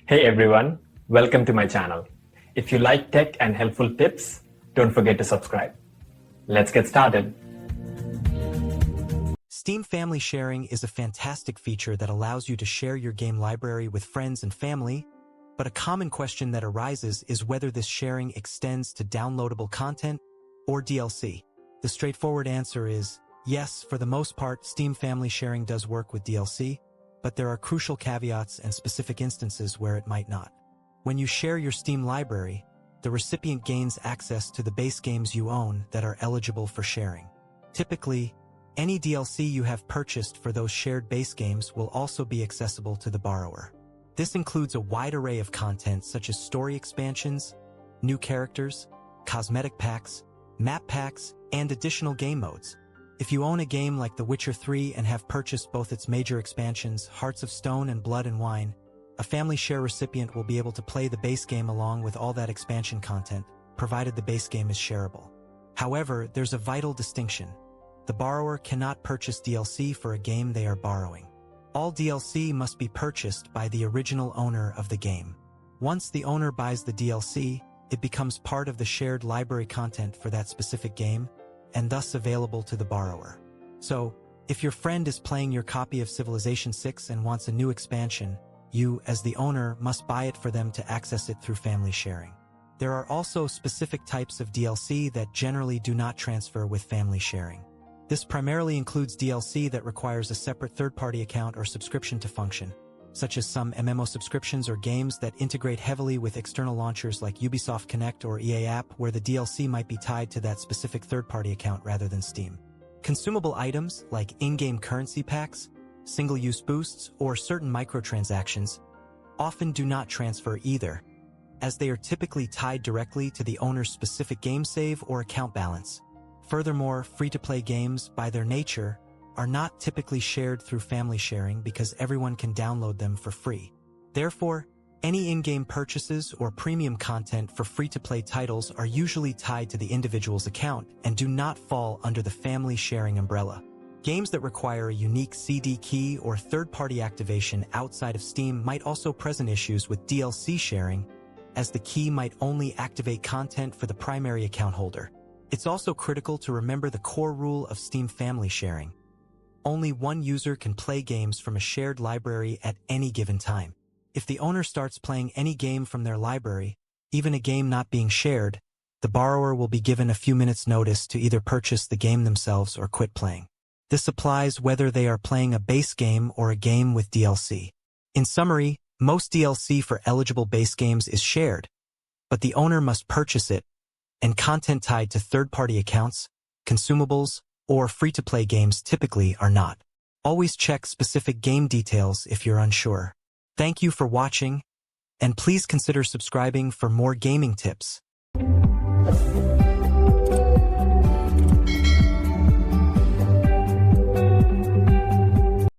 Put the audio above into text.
Hey everyone, welcome to my channel. If you like tech and helpful tips, don't forget to subscribe. Let's get started. Steam Family Sharing is a fantastic feature that allows you to share your game library with friends and family, but a common question that arises is whether this sharing extends to downloadable content or DLC. The straightforward answer is yes. For the most part, Steam Family Sharing does work with DLC, but there are crucial caveats and specific instances where it might not. When you share your Steam library, the recipient gains access to the base games you own that are eligible for sharing. Typically, any DLC you have purchased for those shared base games will also be accessible to the borrower. This includes a wide array of content such as story expansions, new characters, cosmetic packs, map packs, and additional game modes. If you own a game like The Witcher 3 and have purchased both its major expansions, Hearts of Stone and Blood and Wine, a family share recipient will be able to play the base game along with all that expansion content, provided the base game is shareable. However, there's a vital distinction. The borrower cannot purchase DLC for a game they are borrowing. All DLC must be purchased by the original owner of the game. Once the owner buys the DLC, it becomes part of the shared library content for that specific game, and thus available to the borrower. So, if your friend is playing your copy of Civilization 6 and wants a new expansion, you, as the owner, must buy it for them to access it through family sharing. There are also specific types of DLC that generally do not transfer with family sharing. This primarily includes DLC that requires a separate third-party account or subscription to function, such as some MMO subscriptions or games that integrate heavily with external launchers like Ubisoft Connect or EA App, where the DLC might be tied to that specific third-party account rather than Steam. Consumable items like in-game currency packs, single-use boosts, or certain microtransactions often do not transfer either, as they are typically tied directly to the owner's specific game save or account balance. Furthermore, free-to-play games, by their nature, are not typically shared through family sharing because everyone can download them for free. Therefore, any in-game purchases or premium content for free-to-play titles are usually tied to the individual's account and do not fall under the family sharing umbrella. Games that require a unique CD key or third-party activation outside of Steam might also present issues with DLC sharing, as the key might only activate content for the primary account holder. It's also critical to remember the core rule of Steam family sharing. Only one user can play games from a shared library at any given time. If the owner starts playing any game from their library, even a game not being shared, the borrower will be given a few minutes' notice to either purchase the game themselves or quit playing. This applies whether they are playing a base game or a game with DLC. In summary, most DLC for eligible base games is shared, but the owner must purchase it, and content tied to third-party accounts, consumables, or free-to-play games typically are not. Always check specific game details if you're unsure. Thank you for watching, and please consider subscribing for more gaming tips.